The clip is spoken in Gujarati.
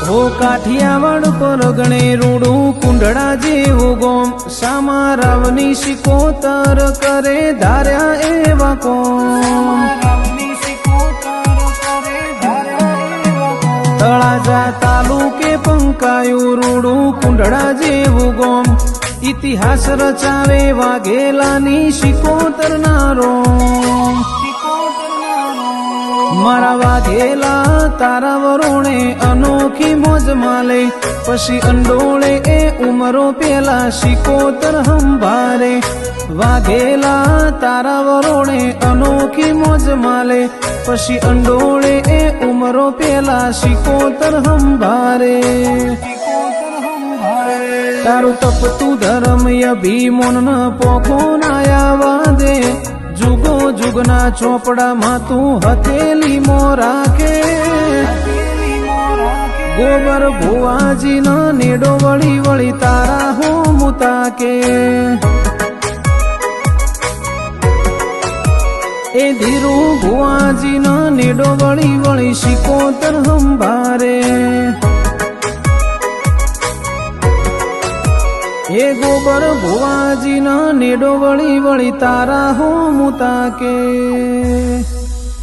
હો કાઠિયાવાડ પર ગણે રૂડું કુંડળા જેવું ગોમ સામા રાવની શિકોતર કરે ધાર્યા એવા કોમ તળાજા તાલુકે પંકાયું રૂડું કુંડળા જેવું ગોમ ઇતિહાસ રચાવે વાઘેલાની શિકોતર નારો મારા વાઘેલા તારા વરોણે અનોખી મોજ માલે પછી અંડોળે એ ઉમરો પેલા શિકોતર હંભારે વાઘેલા તારા વરોણે અનોખી મોજ માલે પછી અંડોળે એ ઉમરો પેલા શિકોતર હંભારે તારું તપતું ધર્મ અભિમોન ન પોખો નાયા દે જુગો જુગના ચોપડામાં તું હથેલી મો રાખે ગોબર ભુવાજી ના નેડો વળી વળી તારા હો મુતાકે એ ધીરુ ભુવાજી ના નેડો વળી વળી શિકોતર હંભારે એ ગોબર ભુવાજી ના નેડો વળી વળી તારા હો મુતાકે